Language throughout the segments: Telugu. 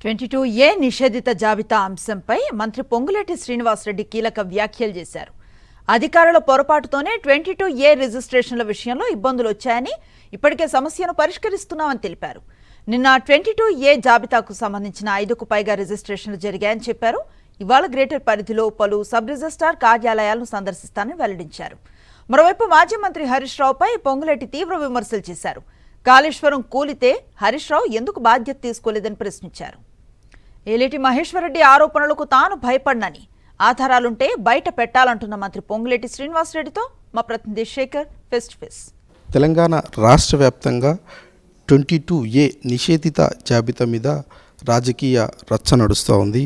22A నిషేధిత జాబితా అంశంపై మంత్రి పొంగులేటి శ్రీనివాసరెడ్డి కీలక వ్యాఖ్యలు చేశారు. అధికారుల పొరపాటుతోనే 22A రిజిస్ట్రేషన్ల విషయంలో ఇబ్బందులు వచ్చాయని, ఇప్పటికే సమస్యను పరిష్కరిస్తున్నామని తెలిపారు. నిన్న 22A జాబితాకు సంబంధించిన 5కు పైగా రిజిస్ట్రేషన్లు జరిగాయని చెప్పారు. ఇవాళ గ్రేటర్ పరిధిలో పలు సబ్ రిజిస్ట్రార్ కార్యాలయాలను సందర్శిస్తానని వెల్లడించారు. మరోవైపు మాజీ మంత్రి హరీష్ రావుపై పొంగులేటి తీవ్ర విమర్శలు చేశారు. కాళేశ్వరం కూలితే హరీష్ రావు ఎందుకు బాధ్యత తీసుకోలేదని ప్రశ్నించారు. ఏలేటి మహేశ్వరరెడ్డి ఆరోపణలకు తాను భయపడ్నని, ఆధారాలుంటే బయట పెట్టాలంటున్న మంత్రి పొంగులేటి శ్రీనివాసరెడ్డితో మా ప్రతినిధి Shekhar face to face. Telangana రాష్ట్ర వ్యాప్తంగా 22A నిషేధిత జాబితా మీద రాజకీయ రచ్చ నడుస్తూ ఉంది.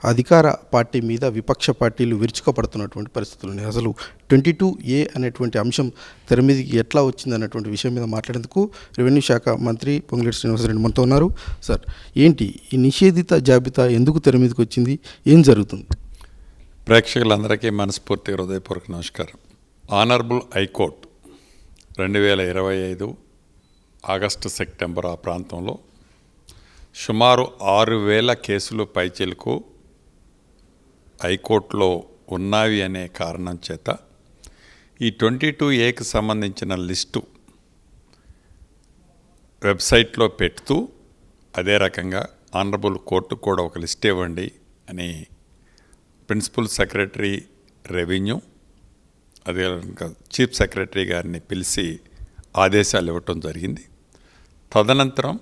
అధికార పార్టీ మీద విపక్ష పార్టీలు విరుచుకపడుతున్నటువంటి పరిస్థితులు ఉన్నాయి. అసలు 22A అనేటువంటి అంశం తెర మీదకి ఎట్లా వచ్చింది అన్నటువంటి విషయం మీద మాట్లాడేందుకు రెవెన్యూ శాఖ మంత్రి పొంగులేటి శ్రీనివాసరెడ్డి మనతో ఉన్నారు. సార్, ఏంటి ఈ నిషేధిత జాబితా ఎందుకు తెర మీదకి వచ్చింది, ఏం జరుగుతుంది? ప్రేక్షకులందరికీ మనస్ఫూర్తి హృదయపూర్వక నమస్కారం. ఆనరబుల్ హైకోర్టు 2025 ఆగస్టు సెప్టెంబర్ ఆ ప్రాంతంలో సుమారు 6,000 కేసులు పైచిలకు హైకోర్టులో ఉన్నవి అనే కారణం చేత ఈ 22Aకి సంబంధించిన లిస్టు వెబ్సైట్లో పెడుతూ, అదే రకంగా ఆనరబుల్ కోర్టుకు కూడా ఒక లిస్ట్ ఇవ్వండి అని ప్రిన్సిపల్ సెక్రటరీ రెవెన్యూ, అదే చీఫ్ సెక్రటరీ గారిని పిలిచి ఆదేశాలు ఇవ్వటం జరిగింది. తదనంతరం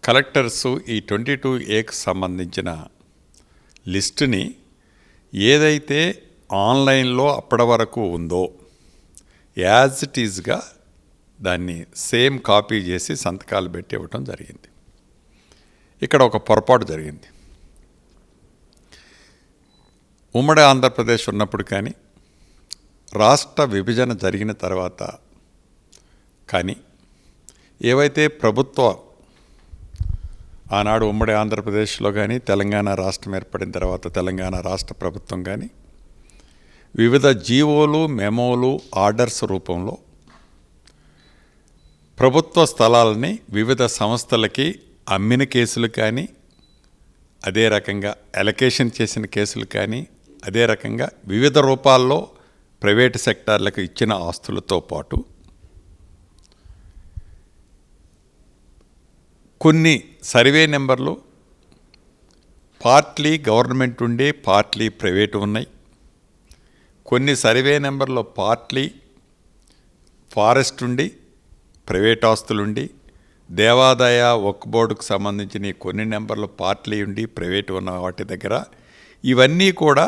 కలెక్టర్సు ఈ 22Aకి సంబంధించిన లిస్టుని ఏదైతే ఆన్లైన్లో అప్పటి వరకు ఉందో యాజ్ ఇట్ ఈజ్గా దాన్ని సేమ్ కాపీ చేసి సంతకాలు పెట్టి ఇవ్వటం జరిగింది. ఇక్కడ ఒక పొరపాటు జరిగింది. ఉమ్మడి ఆంధ్రప్రదేశ్ ఉన్నప్పుడు కానీ, రాష్ట్ర విభజన జరిగిన తర్వాత కానీ, ఏవైతే ప్రభుత్వ ఆనాడు ఉమ్మడి ఆంధ్రప్రదేశ్లో కానీ, తెలంగాణ రాష్ట్రం ఏర్పడిన తర్వాత తెలంగాణ రాష్ట్ర ప్రభుత్వం కానీ వివిధ జీవోలు, మెమోలు, ఆర్డర్స్ రూపంలో ప్రభుత్వ స్థలాలని వివిధ సంస్థలకి అమ్మిన కేసులు కానీ, అదే రకంగా అలొకేషన్ చేసిన కేసులు కానీ, అదే రకంగా వివిధ రూపాల్లో ప్రైవేటు సెక్టార్లకు ఇచ్చిన ఆస్తులతో పాటు కొన్ని సర్వే నెంబర్లు పార్ట్లీ గవర్నమెంట్ ఉండి పార్ట్లీ ప్రైవేటు ఉన్నాయి. కొన్ని సర్వే నెంబర్లో పార్ట్లీ ఫారెస్ట్ ఉండి ప్రైవేట్ ఆస్తులుండి, దేవాదాయ వక్ఫ్ బోర్డుకు సంబంధించిన కొన్ని నెంబర్లు పార్ట్లీ ఉండి ప్రైవేటు ఉన్న వాటి దగ్గర ఇవన్నీ కూడా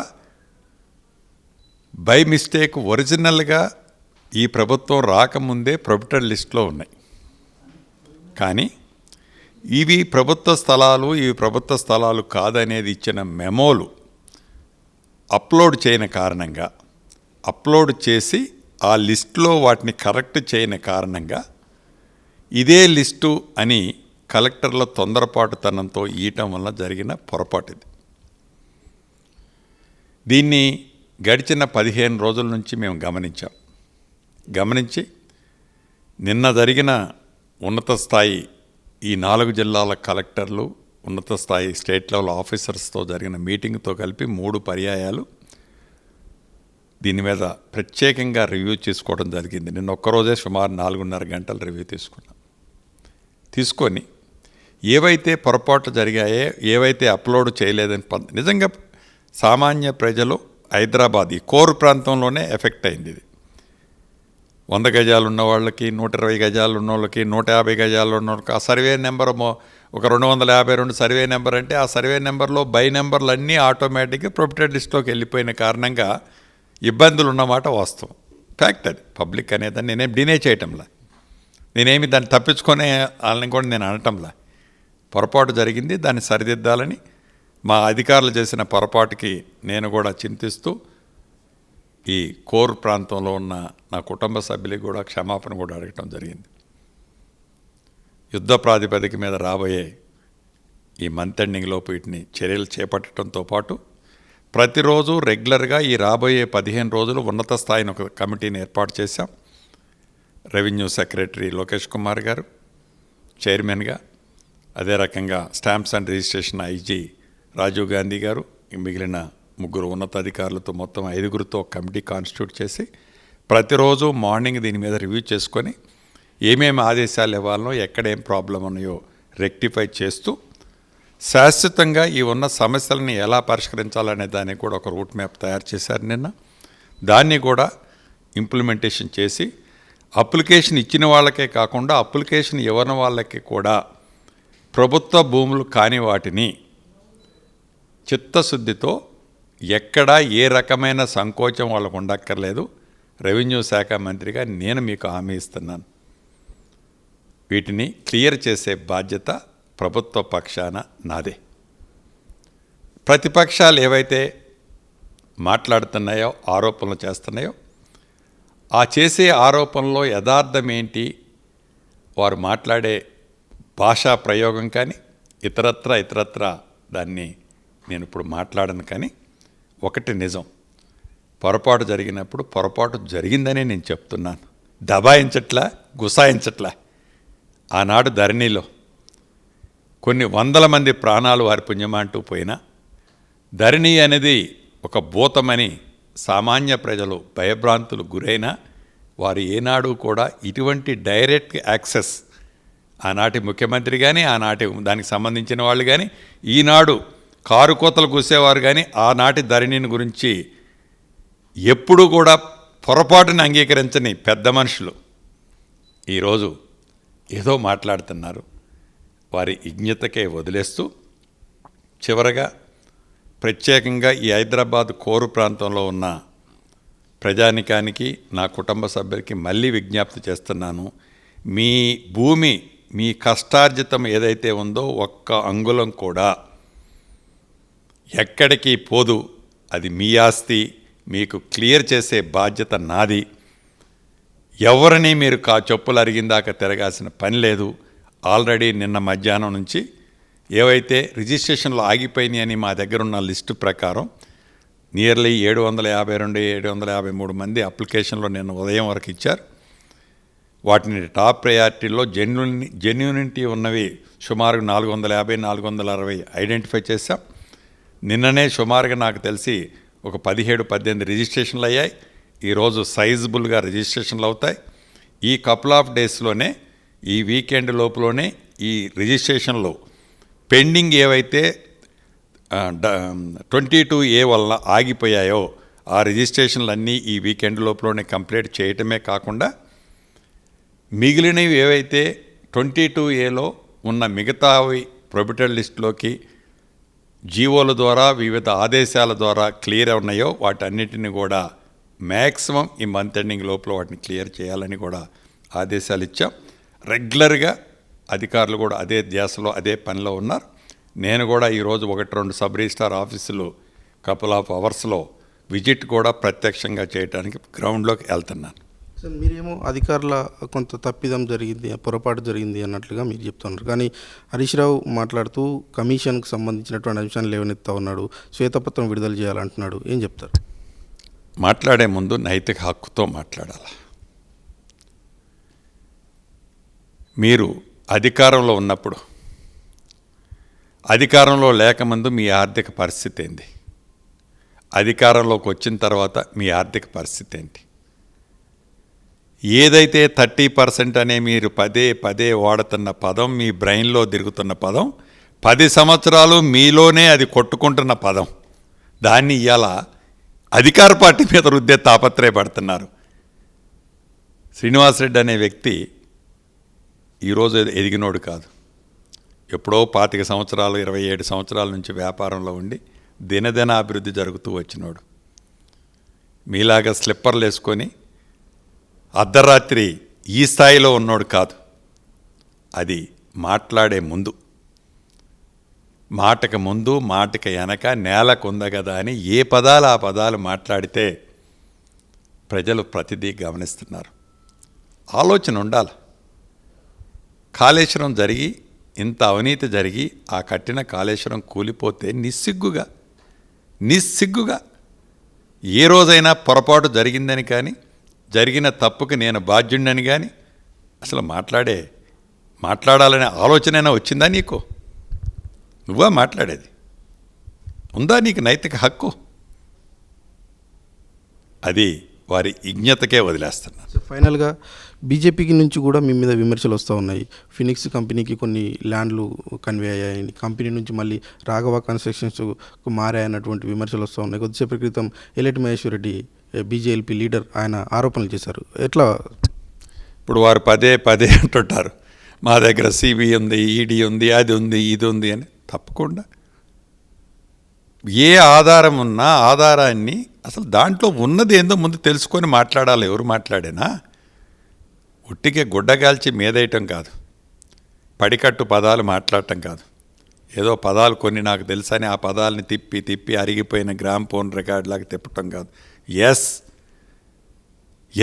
బై మిస్టేక్ ఒరిజినల్గా ఈ ప్రభుత్వం రాకముందే ప్రొహిబిటెడ్ లిస్ట్లో ఉన్నాయి. కానీ ఇవి ప్రభుత్వ స్థలాలు, ఇవి ప్రభుత్వ స్థలాలు కాదనేది ఇచ్చిన మెమోలు అప్లోడ్ చేయని కారణంగా, అప్లోడ్ చేసి ఆ లిస్టులో వాటిని కరెక్ట్ చేయని కారణంగా ఇదే లిస్టు అని కలెక్టర్ల తొందరపాటుతనంతో ఇయటం వల్ల జరిగిన పొరపాటు ఇది. దీన్ని గడిచిన 15 రోజుల నుంచి మేము గమనించి నిన్న జరిగిన ఉన్నత స్థాయి ఈ 4 జిల్లాల కలెక్టర్లు, ఉన్నత స్థాయి స్టేట్ లెవెల్ ఆఫీసర్స్తో జరిగిన మీటింగ్తో కలిపి 3 పర్యాయాలు దీని మీద ప్రత్యేకంగా రివ్యూ చేసుకోవడం జరిగింది. నిన్న ఒక్కరోజే సుమారు 4.5 గంటల రివ్యూ తీసుకొని ఏవైతే పొరపాట్లు జరిగాయో, ఏవైతే అప్లోడ్ చేయలేదని నిజంగా సామాన్య ప్రజలు హైదరాబాద్ ఈ కోర్ ప్రాంతంలోనే ఎఫెక్ట్ అయింది. ఇది 100 గజాలు ఉన్న వాళ్ళకి, 120 గజాలు ఉన్న వాళ్ళకి, 150 గజాలు ఉన్న వాళ్ళకి ఆ సర్వే నెంబర్ ఒక 252 సర్వే నెంబర్ అంటే ఆ సర్వే నెంబర్లో బై నెంబర్లు అన్నీ ఆటోమేటిక్గా ప్రొహిబిటెడ్ లిస్ట్లోకి వెళ్ళిపోయిన కారణంగా ఇబ్బందులు ఉన్నమాట వాస్తవం. ఫ్యాక్ట్ అది. పబ్లిక్ అనేదాన్ని నేనేం డినే చేయటంలా, నేనేమి దాన్ని తప్పించుకునే వాళ్ళని కూడా నేను అనటంలా. పొరపాటు జరిగింది, దాన్ని సరిదిద్దాలని మా అధికారులు చేసిన పొరపాటుకి నేను కూడా చింతిస్తూ ఈ కోర్ ప్రాంతంలో ఉన్న నా కుటుంబ సభ్యులకి కూడా క్షమాపణ కూడా అడగటం జరిగింది. యుద్ధ ప్రాతిపదిక మీద రాబోయే ఈ మంత్ ఎండింగ్లోపు వీటిని చర్యలు చేపట్టడంతో పాటు ప్రతిరోజు రెగ్యులర్గా ఈ రాబోయే 15 రోజులు ఉన్నత స్థాయిని ఒక కమిటీని ఏర్పాటు చేశాం. రెవెన్యూ సెక్రటరీ లోకేష్ కుమార్ గారు చైర్మన్గా, అదే రకంగా stamps and registration IG Rajiv Gandhi గారు, మిగిలిన 3 ఉన్నతాధికారులతో మొత్తం 5గురితో కమిటీ కాన్స్టిట్యూట్ చేసి ప్రతిరోజు మార్నింగ్ దీని మీద రివ్యూ చేసుకొని ఏమేమి ఆదేశాలు ఇవ్వాలనో, ఎక్కడేం ప్రాబ్లం ఉన్నాయో రెక్టిఫై చేస్తూ శాశ్వతంగా ఈ ఉన్న సమస్యలని ఎలా పరిష్కరించాలనే దానికి కూడా ఒక రూట్ మ్యాప్ తయారు చేశారు నిన్న. దాన్ని కూడా ఇంప్లిమెంటేషన్ చేసి అప్లికేషన్ ఇచ్చిన వాళ్ళకే కాకుండా అప్లికేషన్ ఇవ్వని వాళ్ళకి కూడా ప్రభుత్వ భూములు కాని వాటిని చిత్తశుద్ధితో ఎక్కడా ఏ రకమైన సంకోచం వాళ్ళకు ఉండక్కర్లేదు. రెవెన్యూ శాఖ మంత్రిగా నేను మీకు హామీ ఇస్తున్నాను. వీటిని క్లియర్ చేసే బాధ్యత ప్రభుత్వ పక్షాన నాదే. ప్రతిపక్షాలు ఏవైతే మాట్లాడుతున్నాయో, ఆరోపణలు చేస్తున్నాయో, ఆ చేసే ఆరోపణలో యథార్థం ఏంటి, వారు మాట్లాడే భాషా ప్రయోగం కానీ ఇతరత్ర దాన్ని నేను ఇప్పుడు మాట్లాడను. కానీ ఒకటి నిజం, పొరపాటు జరిగినప్పుడు పొరపాటు జరిగిందనే నేను చెప్తున్నాను. దబాయించట్లా, గుసాయించట్లా. ఆనాడు ధరణిలో కొన్ని వందల మంది ప్రాణాలు వారి పుణ్యమంటూ పోయినా ధరణి అనేది ఒక భూతమని సామాన్య ప్రజలు భయభ్రాంతులు గురైనా వారు ఏనాడు కూడా ఇటువంటి డైరెక్ట్ యాక్సెస్ ఆనాటి ముఖ్యమంత్రి కానీ, ఆనాటి దానికి సంబంధించిన వాళ్ళు కానీ, ఈనాడు కారు కోతలు కూసేవారు కానీ ఆనాటి ధరణిని గురించి ఎప్పుడూ కూడా పొరపాటును అంగీకరించని పెద్ద మనుషులు ఈరోజు ఏదో మాట్లాడుతున్నారు. వారి విజ్ఞతకే వదిలేస్తూ చివరగా ప్రత్యేకంగా ఈ హైదరాబాద్ కోరు ప్రాంతంలో ఉన్న ప్రజానికానికి, నా కుటుంబ సభ్యులకి మళ్ళీ విజ్ఞప్తి చేస్తున్నాను. మీ భూమి, మీ కష్టార్జితం ఏదైతే ఉందో ఒక్క అంగుళం కూడా ఎక్కడికి పోదు. అది మీ ఆస్తి. మీకు క్లియర్ చేసే బాధ్యత నాది. ఎవరిని మీరు చెప్పులు అరిగిందాక తిరగాల్సిన పని లేదు. ఆల్రెడీ నిన్న మధ్యాహ్నం నుంచి ఏవైతే రిజిస్ట్రేషన్లు ఆగిపోయినాయి అని మా దగ్గర ఉన్న లిస్టు ప్రకారం నియర్లీ 753 మంది అప్లికేషన్లో నిన్న ఉదయం వరకు ఇచ్చారు. వాటిని టాప్ ప్రయారిటీలో జెన్యూనిటీ ఉన్నవి సుమారు 450-460 ఐడెంటిఫై చేశాం. నిన్ననే సుమారుగా నాకు తెలిసి ఒక 17-18 రిజిస్ట్రేషన్లు అయ్యాయి. ఈరోజు సైజబుల్గా రిజిస్ట్రేషన్లు అవుతాయి. ఈ కపుల్ ఆఫ్ డేస్లోనే, ఈ వీకెండ్ లోపులోనే ఈ రిజిస్ట్రేషన్లు పెండింగ్ ఏవైతే 22A వల్ల ఆగిపోయాయో ఆ రిజిస్ట్రేషన్లన్నీ ఈ వీకెండ్ లోపులోనే కంప్లీట్ చేయటమే కాకుండా మిగిలినవి ఏవైతే 22Aలో ఉన్న మిగతావి ప్రొబిటెడ్ లిస్టులోకి జీవోల ద్వారా, వివిధ ఆదేశాల ద్వారా క్లియర్ ఉన్నాయో వాటన్నిటిని కూడా మ్యాక్సిమం ఈ మంత్ ఎండింగ్ లోపల వాటిని క్లియర్ చేయాలని కూడా ఆదేశాలు ఇచ్చాం. రెగ్యులర్గా అధికారులు కూడా అదే ధ్యాసలో, అదే పనిలో ఉన్నారు. నేను కూడా ఈరోజు 1-2 సబ్ రిజిస్ట్రార్ ఆఫీసులు కపుల్ ఆఫ్ అవర్స్లో విజిట్ కూడా ప్రత్యక్షంగా చేయడానికి గ్రౌండ్లోకి వెళ్తున్నాను. సార్, మీరేమో అధికారుల కొంత తప్పిదం జరిగింది, పొరపాటు జరిగింది అన్నట్లుగా మీరు చెప్తున్నారు. కానీ హరీష్ రావు మాట్లాడుతూ కమిషన్కు సంబంధించినటువంటి అంశాన్ని లేవనెత్తా ఉన్నాడు, శ్వేతపత్రం విడుదల చేయాలంటున్నాడు. ఏం చెప్తారు? మాట్లాడే ముందు నైతిక హక్కుతో మాట్లాడాలి. మీరు అధికారంలో ఉన్నప్పుడు, అధికారంలో లేకముందు మీ ఆర్థిక పరిస్థితి ఏంది, అధికారంలోకి వచ్చిన తర్వాత మీ ఆర్థిక పరిస్థితి ఏంటి? ఏదైతే 30% అనే మీరు పదే వాడుతున్న పదం, మీ బ్రెయిన్లో తిరుగుతున్న పదం, 10 సంవత్సరాలు మీలోనే అది కొట్టుకుంటున్న పదం, దాన్ని ఇవాళ అధికార పార్టీ మీద రుద్దే తాపత్రయపడుతున్నారు. శ్రీనివాసరెడ్డి అనే వ్యక్తి ఈరోజు ఎదిగినోడు కాదు. ఎప్పుడో 25 సంవత్సరాలు 27 సంవత్సరాల నుంచి వ్యాపారంలో ఉండి దినదిన అభివృద్ధి జరుగుతూ వచ్చినోడు. మీలాగా స్లిప్పర్లు వేసుకొని అర్ధరాత్రి ఈ స్థాయిలో ఉన్నోడు కాదు. అది మాట్లాడే ముందు, మాటకు ముందు మాటకు వెనక నేలకుంద కదా అని ఏ పదాలు ఆ పదాలు మాట్లాడితే ప్రజలు ప్రతిదీ గమనిస్తున్నారు. ఆలోచన ఉండాలి. కాళేశ్వరం జరిగి, ఇంత అవినీతి జరిగి, ఆ కట్టిన కాళేశ్వరం కూలిపోతే నిస్సిగ్గుగా ఏ రోజైనా పొరపాటు జరిగిందని కానీ, జరిగిన తప్పుకి నేను బాధ్యుడిని కానీ అసలు మాట్లాడే మాట్లాడాలనే ఆలోచనైనా వచ్చిందా నీకు? నువ్వా మాట్లాడేది? ఉందా నీకు నైతిక హక్కు? అది వారి విజ్ఞతకే వదిలేస్తున్నాను. సో ఫైనల్గా బీజేపీకి నుంచి కూడా మీ మీద విమర్శలు వస్తూ ఉన్నాయి. ఫినిక్స్ కంపెనీకి కొన్ని ల్యాండ్లు కన్వే అయ్యాయని, కంపెనీ నుంచి మళ్ళీ రాఘవ కన్స్ట్రక్షన్స్కు మారాయన్నటువంటి విమర్శలు వస్తూ ఉన్నాయి. కొద్దిసేపటి క్రితం ఎల్లటి మహేశ్వర్ రెడ్డి బీజేపీ లీడర్ ఆయన ఆరోపణలు చేశారు. ఎట్లా? ఇప్పుడు వారు పదే పదే అంటుంటారు మా దగ్గర సిబిఐ ఉంది, ఈడీ ఉంది, అది ఉంది, ఇది ఉంది అని. తప్పకుండా ఏ ఆధారం ఉన్నా ఆధారాన్ని అసలు దాంట్లో ఉన్నది ఏందో ముందు తెలుసుకొని మాట్లాడాలి. ఎవరు మాట్లాడేనా ఒట్టిగా గుడ్డగాల్చి మీదేయటం కాదు, పడికట్టు పదాలు మాట్లాడటం కాదు. ఏదో పదాలు కొన్ని నాకు తెలుసని ఆ పదాలని తిప్పి తిప్పి అరిగిపోయిన గ్రామ్ ఫోన్ రికార్డులాగా తిప్పటం కాదు.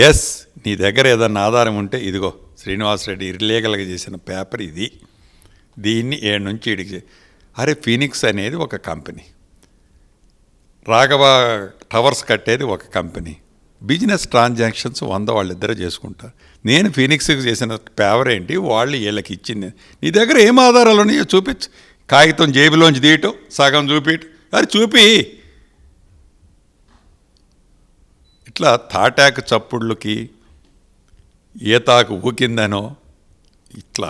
ఎస్ నీ దగ్గర ఏదన్నా ఆధారం ఉంటే ఇదిగో శ్రీనివాసరెడ్డి ఇర్లీగల్గా చేసిన పేపర్ ఇది, దీన్ని 7 నుంచి 7కి. అరే ఫీనిక్స్ అనేది ఒక కంపెనీ, రాఘవ టవర్స్ కట్టేది ఒక కంపెనీ. బిజినెస్ ట్రాన్సాక్షన్స్ 100 వాళ్ళిద్దరే చేసుకుంటారు. నేను ఫీనిక్స్కి చేసిన పేపర్ ఏంటి, వాళ్ళు వీళ్ళకి ఇచ్చింది. నీ దగ్గర ఏం ఆధారాలు ఉన్నాయో చూపించు. కాగితం జేబులోంచి తీయటం, సగం చూపించటం, అది చూపి. ఇట్లా తాటాకు చప్పుళ్ళకి ఈతాకు ఊకిందనో ఇట్లా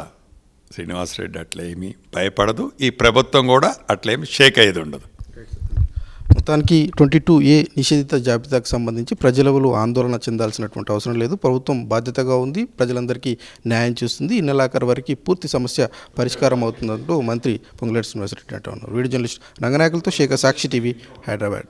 శ్రీనివాసరెడ్డి అట్లేమీ భయపడదు. ఈ ప్రభుత్వం కూడా అట్లేమి షేక్ అయ్యేది ఉండదు. మొత్తానికి 22A నిషేధిత జాబితాకు సంబంధించి ప్రజలెవరూ ఆందోళన చెందాల్సినటువంటి అవసరం లేదు. ప్రభుత్వం బాధ్యతగా ఉంది, ప్రజలందరికీ న్యాయం చేస్తుంది. ఈ నెలాఖరు వరకు పూర్తి సమస్య పరిష్కారం అవుతుందంటూ మంత్రి పొంగులేటి శ్రీనివాసరెడ్డి అంటూ ఉన్నారు. వీడియో జర్నలిస్ట్ రంగనాయకులతో శేఖర్, సాక్షి టీవీ, హైదరాబాద్.